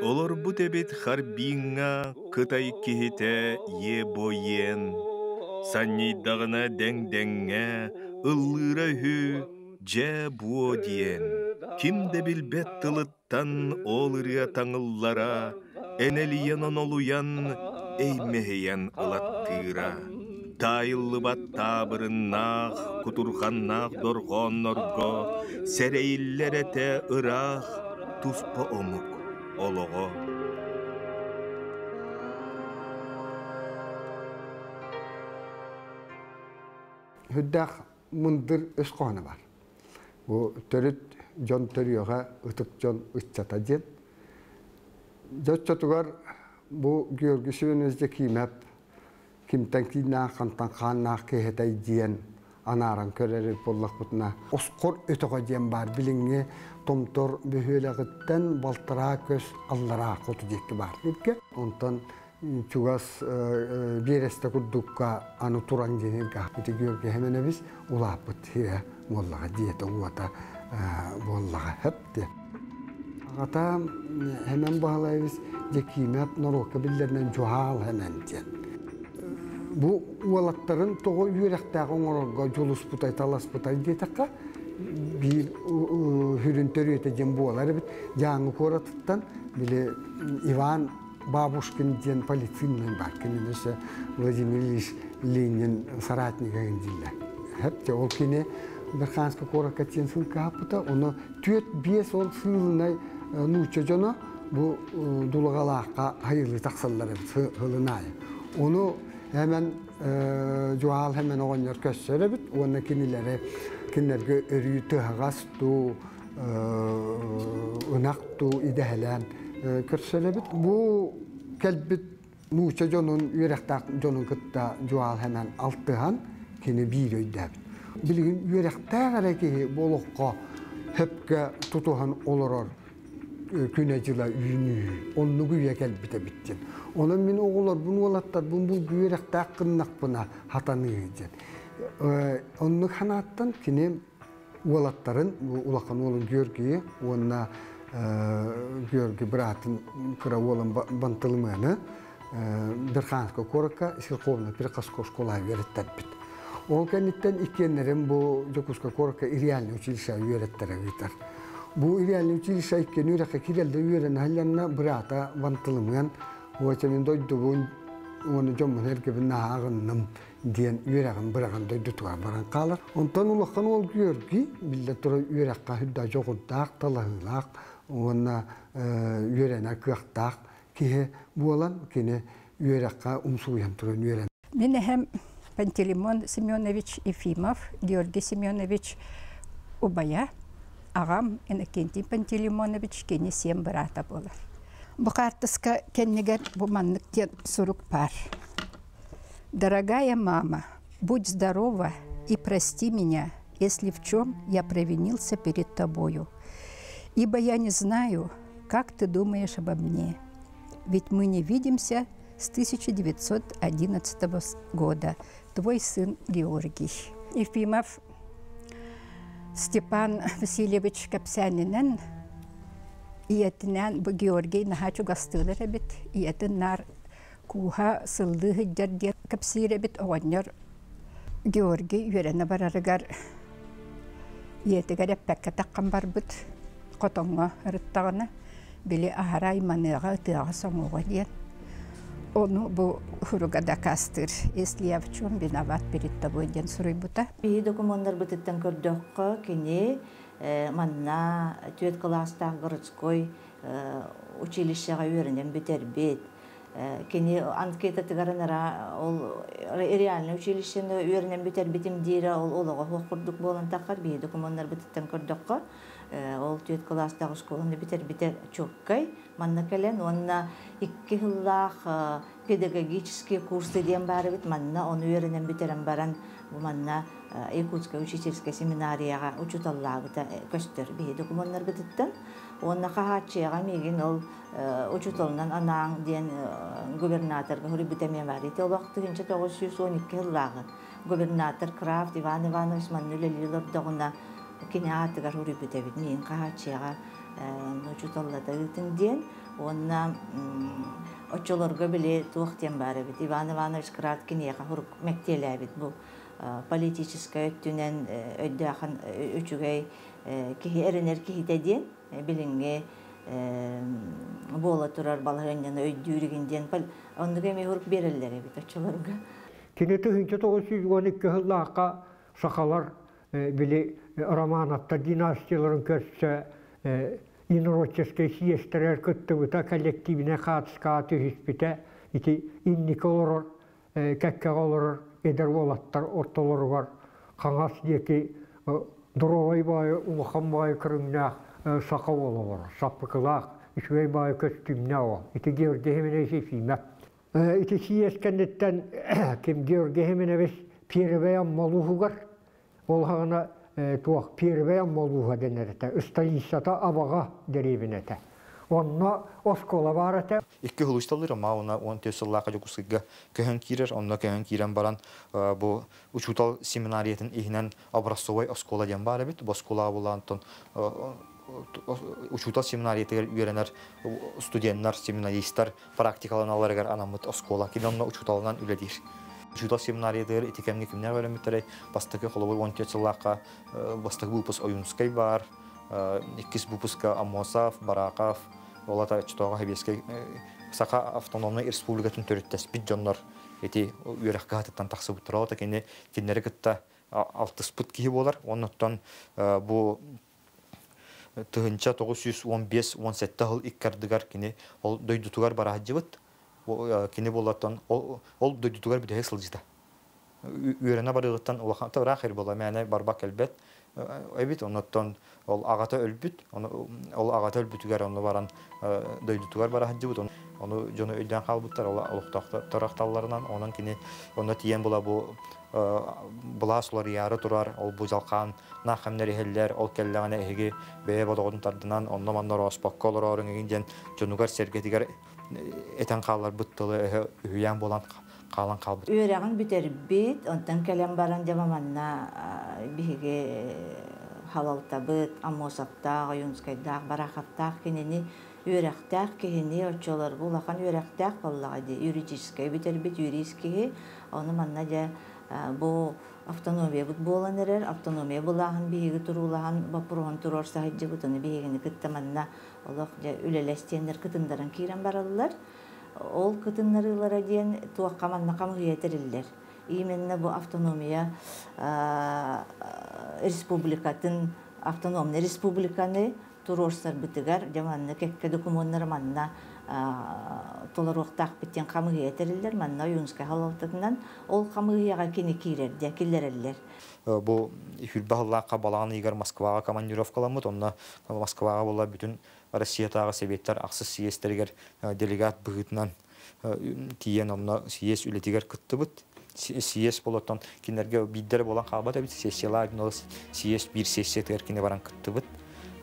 Олор бу тебит харбинга кытай кихите е бойен. Саннейдағына дәң-дәңге ыллыра хü же буо диен. Кимде билбет тылыттан ол ырыя таңыллара, энелиен онолуян эймехиян ылаттыра. Тайыллыбат табырыннах, кутурханнах дорғоннорго, сәрейиллерете ырах, туспа омук олого. Hüddaq mındır ösqoğuna var. Bu törüt jon törüyoğa ıtık jon ıtçata diyen. Jotçotugar bu görgüsünüzde kimep, kimten kinna kantan kanna kehetay diyen anaran köreri bollak butuna. Osqor ötöge diyen bar bilinge tomtor bühüleğitten baltıra köz allara kotu diyekki bar. Ondan Çugas bireste kurdukka anu turan jenirga. Biti görge hemen biz ulapıt hire mollaga diyete uata mollaga hep de. Ata hemen bağlayız cekimet noroka billerinden juhal hemen diyen. Bu ualatların toğu yürektağı onorga julus putay talas putay diyetekka bir hürüntörü eteceğim bu oları bit. Janı koratıttan bile Ivan Бабушкин ден полицейный бар, конечно, Владимир Ильич Ленин соратника гендиле. Хепте ол кине Берханска корака тен сын капыта, оны түйет бес ол сылынай нуча жона bu dulagalaqqa hayırlı taqsalları hılınay. Onu hemen jual hemen oğanlar kössere bit, ona kinilere kinlerge örüyü tığastu, ınaqtu idehelen Kırselebit bu kelbit nuça jonun yürektak jonun kıtta jual hemen altıhan kini bir öydeb. Bilgin yürektak araki boluqqa hepke tutuhan olurur künecila yünü. Onu güye kelbite bittin. Onun min oğullar bunu olattar bu yürektak kınnak buna hatanı edin. Onu kanattan kini olattarın bu ulaqan olun görgeyi ona Georgi Brat'ın kıravolun bantılımını Berxanska koraka Silkovna Pirkasko şkolaya öğrettir bit. O kenitten ikkenlerin bu Jokuska koraka İriyalni uçilişe öğrettere gitar. Bu İriyalni uçilişe ikken üreke kirelde öğren halyanna Brat'a bantılımın o çemin doydu bu onu jommun herkebin nağınım diyen öğreğin bırakın doydu tuğa baran kalır. Ondan ulaqan ol Georgi billet öğreğe hüdda jokuntaq talahılaq ona yörene kıqtaq ki bu olan kine yörekka umsuyan turan yören. Ben hem Pantelimon Semyonovich Efimov, Georgi Semyonovich Ubaya, ağam Enekenti Pantelimonovich kene sem brata bolar. Bu kartıska kenneger bu manlıkten suruk par. Дорогая мама, будь здорова и прости меня, если в чем я провинился перед тобою. Ибо я не знаю, как ты думаешь обо мне. Ведь мы не видимся с 1911 года. Твой сын Георгий. Ефимов Степан Васильевич Капсянинен иетинен bu Георгий нахачу гастылыр бит. Иетин нар куха сылды хыджар дер капсире бит оғаннар. Георгий юрене барарыгар иетигер эппекке таққан бар бит. Qotonga rıttağına bile aharay manığa tığa soğuğa diyen. Onu bu hurugada kastır. Esliyavçun binavat biritta bu diyen soruyu buta. Bir dokumanlar bıtıttan kördökka kini manna tüyet klasta Городской училищеға öğrenen biterbet. Kini anketa tıgaranara ol реальный училищені öğrenen biterbetim dira ol olağa hukurduk bolan takar bir dokumanlar bıtıttan kördökka. Ol tüyet klastағы школаны битер чоккай. Манна келен, онна 2 yıllık pedagogический курсы ден бары бит. Манна onu öğrenen biтерен баран. Bu manna Якутская учительская семинарияға учуталлағы да көстер бейді документтар бітіттен. Онна қағатшыға меген ол учуталынан анаң ден губернаторға хүрі бітемен бар. Ол вақты 1912 yıllığı губернатор Крафт Иван Иванович манны лелилер дағына kini atыгар ури бүтебит мин кахачыга ночуталлата диен онна очолорго биле туохтен бары бит Иван Иванович Краткинега хурук мектелебит бу политическая өттүнен өйдөхан үчүгөй кихи эренер кихитеден билинге бола турар баларынан өйдүүрүгүнден ондуга мехурук берелер бит очолорго. Кинети 1912 жыллаакка сакалар били романатта династияларын көрсө инороческий съездтер көттүбүта коллективине катыска түһүспүтэ ити инниколор кеккеголор эдер болаттар ортолор бар каңас деки дуровой бай улахан бай кырымнах сака болор сапкылак ишвей бай көстүмнө ити Георгий Хеменевич фильмат ити съездкендеттен ким Георгий Хеменевич первый аммалугар ол хана туох первый аммалуга денерте столицата абага деревинете онна оскола барате Икки хулушталыр ама она он төсөллака жокусыга көһөн кирер онна көһөн кирен баран бу учутал семинариятын ихнен образцовой оскола ден бар бит боскола булантон учутал семинариятыгер үйренер студенттер семинаристтер практикаланаларыгар анамыт оскола кинонно учуталынан үледир учутал семинариятыгер итикемге кимнер беремиттерей бастыкы холобой 14 жыллака бастык выпуск оюнской бар иккис выпуска Амосов Бараков олата чтога хебескей сака автономный республикатын төрөттес бит жоннор эти үйрөккатыттан таксы бутура та киннери кытта 6 спут кии болар оннотон бу тыгынча 915-17 жыл иккардыгар кини ол дойдутугар барахжыбыт кини болаттан ол дойдутугар бидеге сылжыта үйрөнө барыгыттан улаханта рахир бола мәне барбак элбет эбит оннотон ол агата өлбүт ол агата өлбүтүгөр ону баран дойдутугар барахжыбыт ону жону өйдөн калбыттар ол улуктакта таракталларынан онун кини ону тиен була бу буласылар яры турар ол бужалкан нахамнери хеллер ол келлегане эги бее бодогун тардынан онно маннар оспокколор орыңгенден жонугар сергетигер этен каллар буттылы үйән болан калан калбыт Үйрәгән битер бит онтан келем баран жамаманна биге халалтабыт Амосовта Оюнскайда Бараховта кинени үйрәктәк кинени очолор булахан үйрәктәк боллагы юридический битер бит юридический оны манна да бу автономия бут боланырыр автономия булагын биги турулахан бапурон турор саһиҗе бутыны бигени кыттаманна олох да үлелестендер кытындарын кирен бараллар ол кытыннарылар ден туаккаманна камыйетериллер именно бу автономия республикатын автономный республиканы турорсар битигер жаманны кекке документтер манна толоруктак биттен камыйетериллер манна юнска халалтынан ол камыйяга кини кирер де киллереллер бу хүлбахлакка баланы егер Москвага командировкаламыт онна Москвага була бүтүн Россиядагы советтер аксыз съездтергер делегат быгытынан тиен онна съезд үлетигер кыттыбыт съезд болотон кинерге биддер болан калбат бит сессиялар съезд бир сессия теркине баран кыттыбыт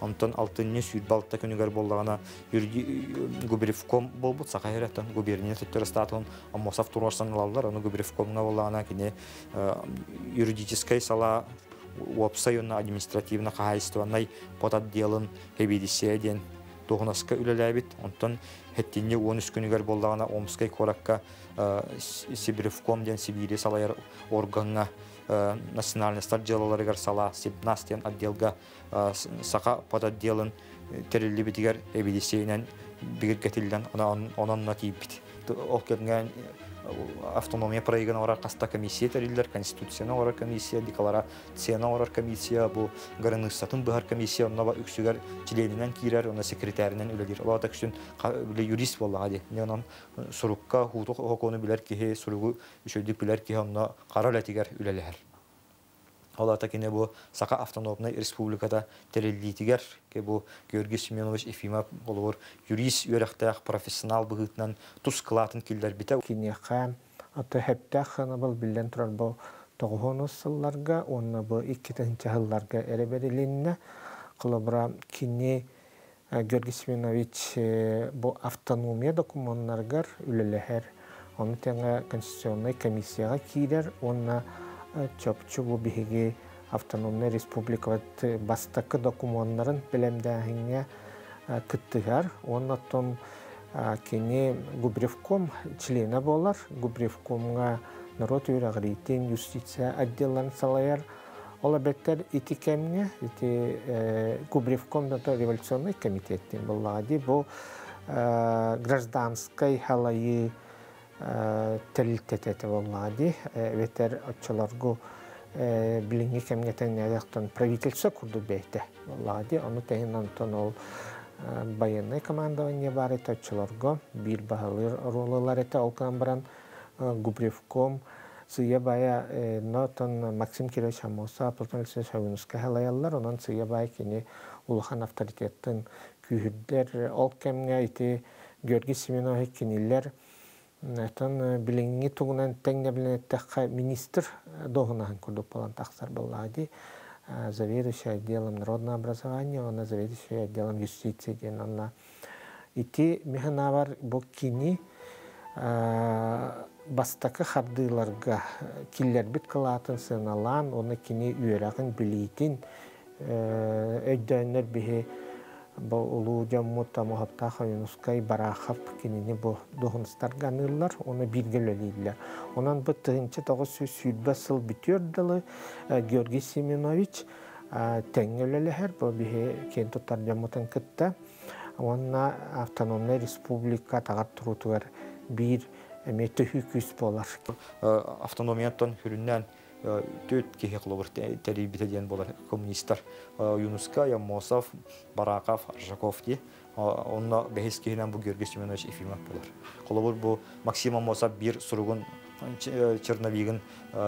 онтон алтынны сүйтбалтта күнүгөр боллагана губеревком болбут сакайраттан губернатор статун Амосов турорсан алалар аны губеревкомга боллагана кине юридическая сала опсайонна административна хозяйственный подотделын хебидисияден тогунаска үлелебит онтон хеттинне 13 күнүгөр боллагана Омской коракка Сибиревком ден Сибири салайыр органга национальный стадияларыгар сала 17 отделга сака подотделын терилли битигер эбидисиянен бигергетилден онон натибит окенген автономия проигана ора каста комиссия териллер конституцияна ора комиссия декларацияна ора комиссия бу гаранысатын бахар комиссия онна үксүгөр членинен кирер онна секретаринен үлелер ала такшын юрист боллагы не онон сурукка хуту хокону билер ки суругу үшөдүк билер ки онна каралатигер үлелер ала такине бу сака автономный республикада териллитигер ки бу Георгий Семенович Ефимов болор юрист үрәхтәк профессионал быгытнан тускылатын киллер бите кинеха аты хептәхана был билен турар бу 90 сылларга онна бу 2-нче жылларга эреберилинне кылыбра кине Георгий Семенович бу автономия документларга үлеләһәр оны тәңә конституционный комиссияга кидер онна чөпчү бу биһиги автономный республика бастакы документларын билемдәһиңе кыттыгар. Оннан кене Губревком члена болар. Губревкомга народ юрагритин юстиция отделларын салаяр. Ола беттер итикемне, Губревком революционный комитеттен боллади. Бу гражданской халайы тәрилтететі боллади. Ветер отчаларгу билинги кемгетен яқтан правительство курду бейте боллади. Оны тәйін антон ол военный командование бар это отчаларгу. Бир бағалыр ролылар это олкан баран Губревком. Сыя бая нотон Максим Кирович Амоса, Платон Алексеевич Шавинуска халаяллар, онан сыя бая кене улахан авторитеттен күйірдер, ол кемге ити Георгий Семенович кенелер, нотон билинги тугунан тәңне билинеттәққа министр доғынахан күрдік болан тақсар боллади, заведующий отделом народного образования, она заведующий отделом юстиции, онна ити механавар бұл кені бастакы хардыларга киллер бит кылатын сыналан, оны кини үйерағын билейтин өйдәнер бихи бұл улу жаммута мұхаптаха юнускай барахап кинини бұл доғыныстарганылар, оны биргелелейлер. Онан бұл тығынчы тоғыз сүйдбі сыл бітерділі Георгий Семенович тәңгелелер, бұл бихи кен тұттар жаммутан кітті. Онна автономный республика тағар тұрутығар бир эметте хүкүс болар. Автономиятон хүрүннән төт кеһе кылыбыр тәрбие дигән булар коммунисттар. Юнуска, Ямосов, Бараков, Аржаков ди. Онна бәхис кеһенән бу Георгий Семенович Ефимов булар. Кылыбыр бу Максим Амосов бир сургун Черновигин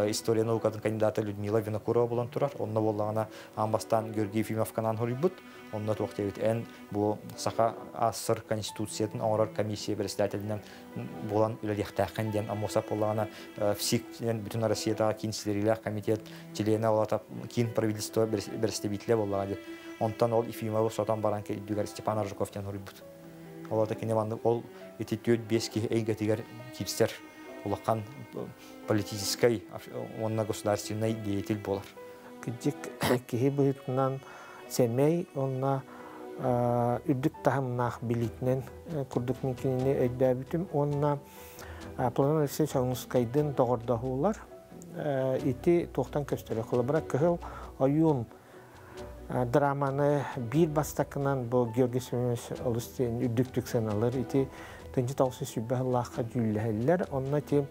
история наукатын кандидаты Людмила Винокурова булан турар. Онна боллагана амбастан Георгий Ефимов канан хорибут. Онна тоқтебит эн бу саха асыр конституциятын оңрар комиссия председателинен болан үлелехтәкән дигән Амосов боллагана ФСИК бүтүн Россиядагы кинчиләр комитет члены олатап кин правительство представителе боллаган. Онтан ол Ефимов сотан баран кедүгәр Степан Аржаковтан хорибут. Олата кинеманды ол этитөт 5 ки эйгәтигәр кипстер улакан политической, онна государственный деятель болар. Кидик кеһи быһытынан семей онна үддүк тахымнах билитнен курдук микинини өйдәбитим онна Платон Алексеевич Шавинускайдын тоғырдахулар ити тоқтан көстөрө кылыбыра кыһыл оюн драманы бир бастакынан бу Георгий Семенович Олустен үддүктүк саналыр ити тынчы таусы сүббәһллахка жүлләһәлләр онна ти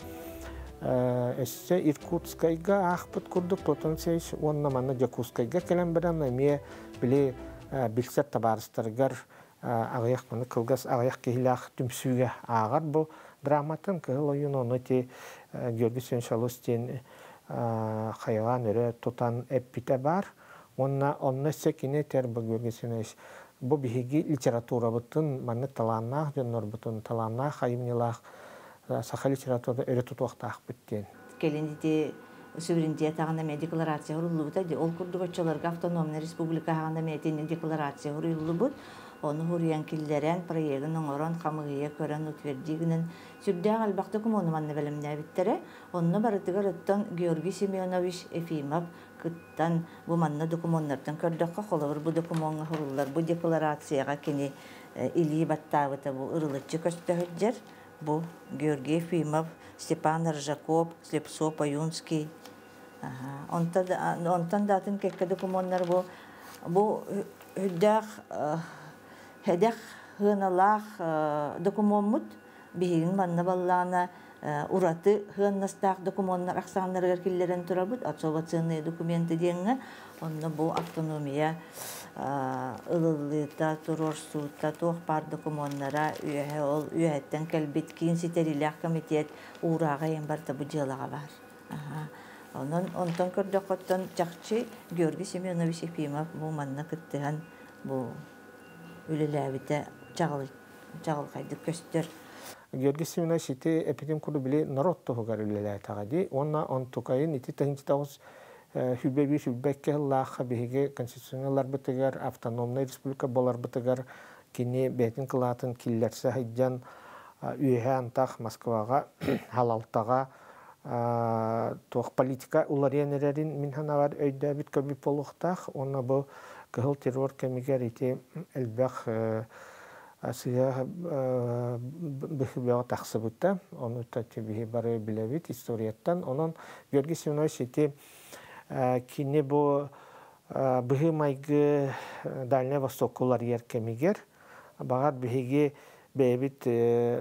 эссе Иркутскайга ахпыт курдук Платон Алексеевич онна манна Якутскайга келен берен эме биле билсер табарыстаргар агаяк маны кылгас агаяк кехилах түмсүгө агар бу драматын кыл оюн оны ти Георгий Семенович Олустен хайган өрө тутан эппите бар онна секине тер бу Георгий Семенович бу биһиги литература бутын манны таланнах жоннор бутын таланнах хайымнилах саха литературада өрө тутуактаах биттен келинди суверенитет агында ме декларация урулубута ол курдугачаларга автономный республика агында метинин декларация урулубут оны хуриян киллерен проектин оңорон камыгыя көрөн утвердигинин сүрдәг албакта коммунуманны белемнә биттере онны барытыгар оттон Георгий Семенович Ефимов кыттан бу манна документтардан көрдөккө колор бу документга хуруллар бу декларацияга кини или баттабыта бу ырылычы көстөгөр бу Георгий Ефимов, Степан Аржаков, Слепцов, Аюнский. Онтан датын кекке документтар бу хүддәк хедек хыналах документ бигин манна баллана ураты хыннастак документтар аксаннарга киллерен турабыт отсовацыйный документы деңе онны бу автономия ылылыта турорсута тохпар документтара ол үйәттен келбит кин ситерилях комитет урага эмбарта бу жылага бар. Онтон көрдөкөттөн жакчы Георгий Семенович Ефимов бу манна кыттыган бу үлеләбите чагыл кайды көстөр. Георгий Семенович ити эпидем куру биле народ тогар үлелә тагады. Онна онтукайын ити тагыз хүбеби хүбекке лаха биге конституциялар битегер автономный республика болар битегер кини бетин кылатын киллерсе хайдан үйһән тах Москвага халалтага туох политика уларьянерерин мин ханагар өйдөбүт көбүп болуктах, онна бу кыһыл террор кемигер ити элбэх асыя быхыбяга тахсыбытта, onu тати бихи бары билебит историяттан. Онон Георгий Семенович ити кини бу быхы майгы Дальний Восток уларьяр кемигер, багат бихиги бэбит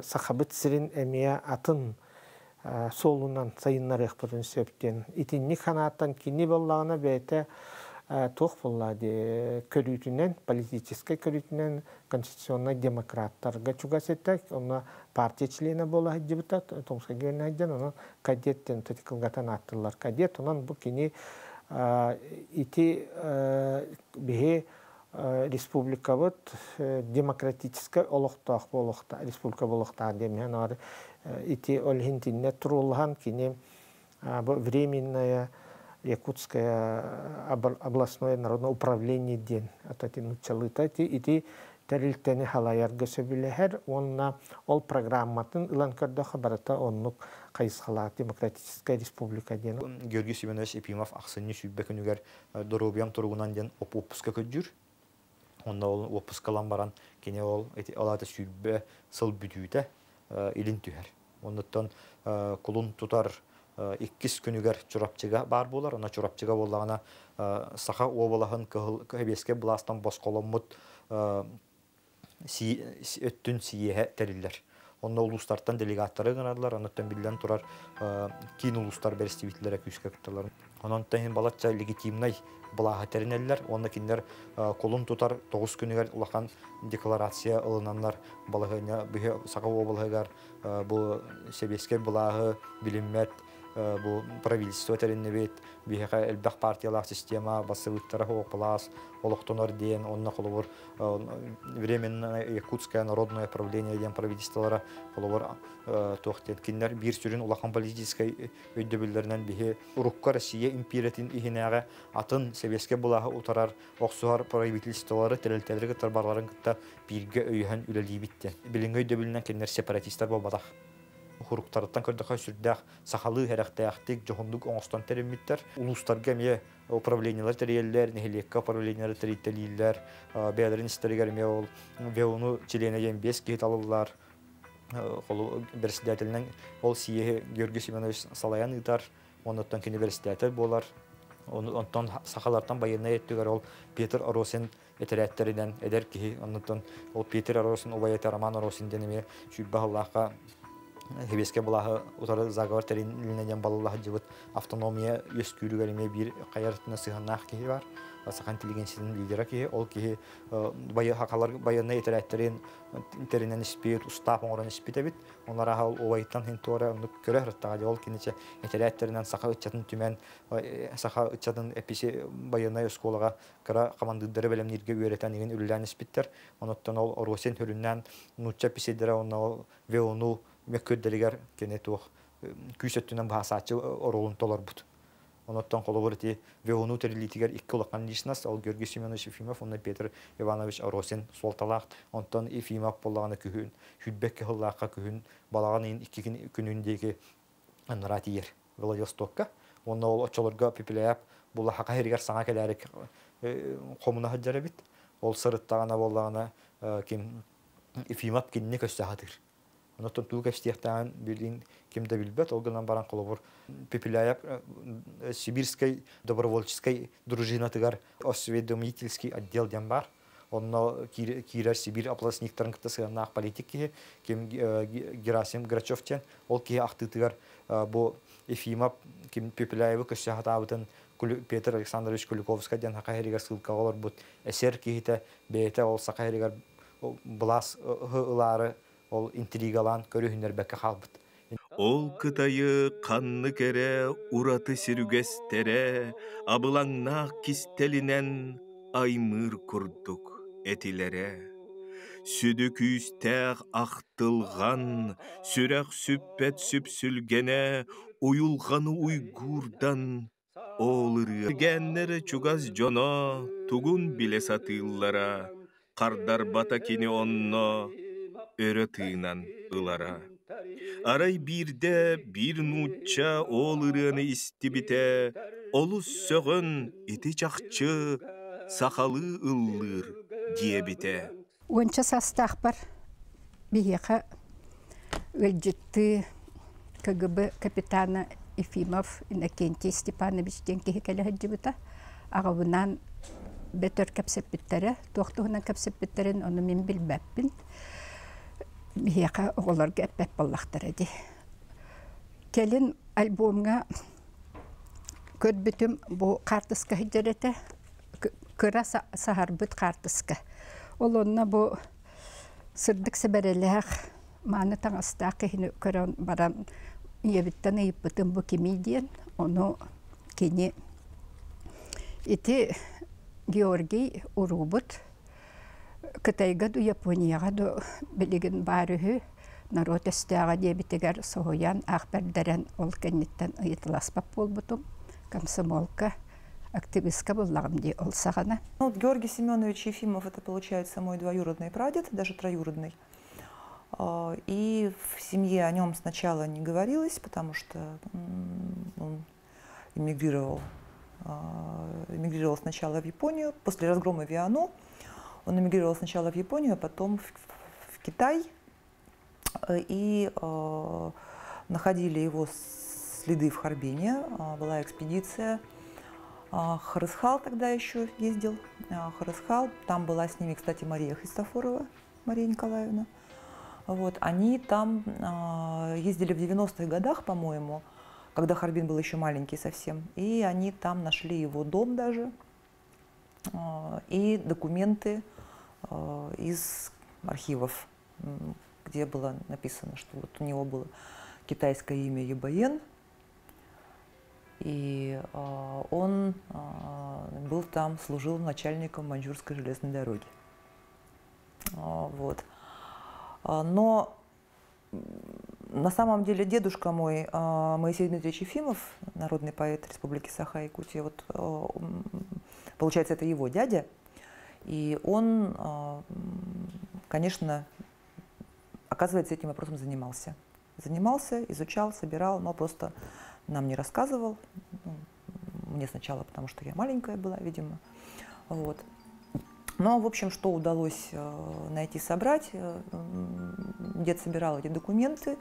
сахабыт сирин эмия атын солунан сайыннар экпотун сөптен. Итинни ханаттан кини боллагына бэйте тух боллади көрүтүнен, политической көрүтүнен конституционный демократтарга чугасеттек, онна партия члена бола хаджибыта, томска герне хаджан, онан кадеттен тетикылгатан аттылар. Кадет, онан бу кини ити бихи республикабыт демократической олохтах болохта, республика болохта демиан ар ити олхинтинне турулхан кини временное Якутское областное народное управление ден. Атати нучалыта ити терилтени халаярга сөбүлэхэр, онна ол программатын ылан көрдөхө барата оннук кайысхалаат демократическая республика ден. Георгий Семенович Ефимов аксыны сүйбекүнүгер доробияң туругунан ден опуска көджүр. Онда ол опускалан баран кене ол алаты сүйбе сыл бүтүүтэ илин түһэр. Ондоттон кулун тутар иккис күнүгер чурапчыга бар болар. Она чурапчыга боллагана саха обалахын кебеске буластан босколоммут өттүн сиеhe териллер. Онда улустардан делегаттары гынадылар. Ондоттон билден турар кийин улустар берестибитлere күскө кыттылар. Онон тен балатча легитимный булаха теринеллер. Онда киндер колун тутар 9 күнүгер улахан декларация ылынанлар балыгына бие сака обалыгар бу себеске булахы билиммет бу правительство териннебет биһа элбэх партиялар система басыбыттара хоплас олохтонор ден онна холовор временное Якутское народное правление ден правительстволара холовор тохтет киндер бир сүрүн улахан политической өйдөбүллөрүнөн биһи урукка Россия империятин ихинеге атын себеске булаһы утарар оксуар правительстволары терелтерге тарбарларын кытта бирге өйһөн үлелибиттен билингөй дөбүлүнөн киндер сепаратисттер болбадах хуруктарыттан көрдөкө сүрдэх сахалы хэрактаяктык жохондук оңостон теремиттер улустарга ме управлениялар тереллер нехилекка управлениялар терителилер бедрин истеригер ме ол веуну членеген 5 кит алылар холу председателинен ол сие Георгий Семенович Салаян итар онуттан университеті болар онтон сахалардан байына еттігер ол Петр Оросин этереттеринен эдер ки онуттан ол Петр Оросин обайеты Роман Оросин денеме шүббахаллахка Хебеске булаһы утары заговор теринленен балаллаһы жыбыт автономия өскүрүгәриме бир каяртына сыгыннах ки бар. Сахан интеллигенциянын лидери ки ол ки бая хакалар баяны этерәттерин теринен испит устап оңорон испите бит. Онара хал овайттан хентора көрөр раттага ол кинече этерәттеринен саха ычатын түмен саха ычатын эписи баяны школага кара командыдары белем нирге үйрөтөн деген үллән испиттер. Оноттон ол Оросен хөлүннән нучча писедере онна веону меккөддеригер кене туох күсөттүнөн баасачы оролун толор бут. Оноттон колоборти веону терилитигер икки улакан личность ол Георгий Семенович Ефимов, онна Петр Иванович Оросин солталак, онтон Ефимов боллагана күһүн, хүдбекке хыллакка күһүн балаган икки күнүндеги анратиер Владивостокка. Онна ол очолорго пипилеп була хакайригер саңа келерик комуна хаджарабит. Ол сырыттагана боллагана ким Ефимов кинне көстөгатыр. Оноттон туг эстехтан билин кимде билбет олгынан баран колобор пепеляя сибирской добровольческой дружина тыгар осведомительский отдел дембар онно кира Сибирь областниктарын кытысына политики ким Герасим Грачевтен ол ки ахтытыгар бу Ефимов ким пепеляевы көсөхатабытын Петр Александрович Куликовский ден хакайригер сылкалар бут эсер кихите бете ол сакайригер блас ылары ол интригалан көрүһүнөр бекке халбыт. Ол кытайы канны кере ураты сирүгестере абылаңнақ кистелинен аймыр курдук этилере. Сүді күйістәқ ақтылған, сүрәқ сүппет сүпсүлгене уюлғаны уйгурдан олыры. Геннері чугаз жоно тугун биле сатыллара, қардар бата кені онно өрі тыйнан ылара. Арай бирде bir нучча ол ырыаны истибите, олус сөгөн ити чахчы, сахалы ыллыр диебите. Онча састақпар биеха өлжітті КГБ капитана Ефимов Иннокентий Степанович денкеге кәліғаджыбыта. Ағабынан бетөр кәпсеппіттері, тоқтығынан кәпсеппіттерін оны мен білбәппін. Биеха оғыларға әппәп боллақтар әді. Келін альбомға көрбітім бұл қартысқа хиджареті, күра сағарбыт қартысқа. Ол онына бұл сырдық сәбәреліғ маны таңыстақ кехіні көрін баран ебіттен ейіппітін бұл кемейден, оны кені ити Георгий Урубут Кытайга ду Японияға ду білігін барығы народ өстіға дебітігер соғыян ақбәрдерен ол кәнеттен ұйытыласпап болбутым, комсомолка активистка боллағым де ол сағана. Георгий Семенович Ефимов, это получается мой двоюродный прадед, даже троюродный. И в семье о нем сначала не говорилось, потому что он эмигрировал сначала в Японию, после разгрома Виану. Он эмигрировал сначала в Японию, а потом в Китай. И находили его следы в Харбине. Была экспедиция. Харысхал тогда еще ездил. Харысхал. Там была с ними, кстати, Мария Христофорова, Мария Николаевна. Вот. Они там ездили в 90-х годах, по-моему, когда Харбин был еще маленький совсем. И они там нашли его дом даже. И документы из архивов, где было написано, что вот у него было китайское имя Ебаен. И он был там, служил начальником Маньчжурской железной дороги. Вот. Но на самом деле дедушка мой, Моисей Дмитриевич Ефимов, народный поэт Республики Саха-Якутия, вот, получается, это его дядя. И он, конечно, оказывается, этим вопросом занимался. Занимался, изучал, собирал, но просто нам не рассказывал. Мне сначала, потому что я маленькая была, видимо. Вот. Но, в общем, что удалось найти, собрать, дед собирал эти документы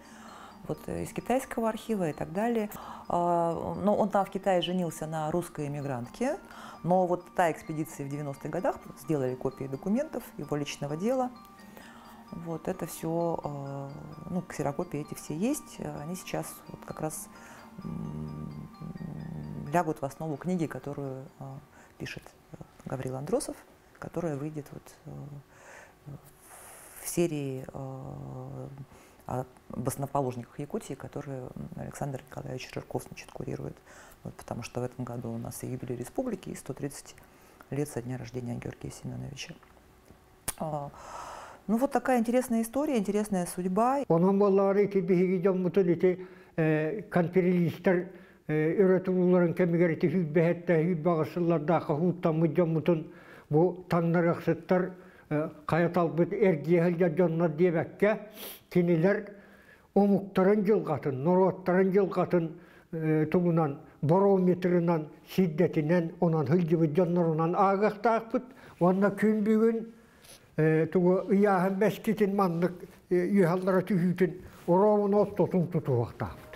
вот, из китайского архива и так далее. Но он там в Китае женился на русской эмигрантке. Но вот та экспедиция в 90-х годах сделали копии документов, его личного дела. Вот это все, ну, ксерокопии эти все есть. Они сейчас вот как раз лягут в основу книги, которую пишет Гаврил Андросов, которая выйдет вот в серии об основоположниках Якутии, которую Александр Николаевич Жирков, значит, курирует. Вот, потому что в этом году у нас и юбилей республики, и 130 лет со дня рождения Георгия Семеновича. Ну вот такая интересная история, интересная судьба. Onun bolları iti bihigidem mutun iti kanperilistler üretimlerin kemigeriti hübbehette hübbağısıllarda kahuttan mıcam mutun bu tanrı aksıtlar kayat albıt ergiyehilde canına diyebekke kiniler omuktarın jılgatın, norottarın jılgatın tuğunan barometrinden, şiddetinden, onan hılcıvı canlarından ağaçta akpıt, onunla kün bugün tuğu iyahın beskitin manlık yuhallara tühütün, oravun ottotun tutuvakta akpıt.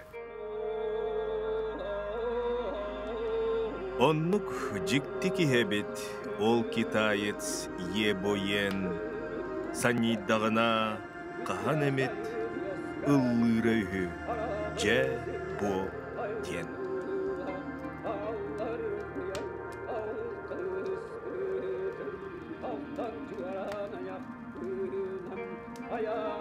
Оннук жиктики хебет, ол китаец ебоен, санниддағына қахан эмет, ыллырайхы, же бо тен. Aya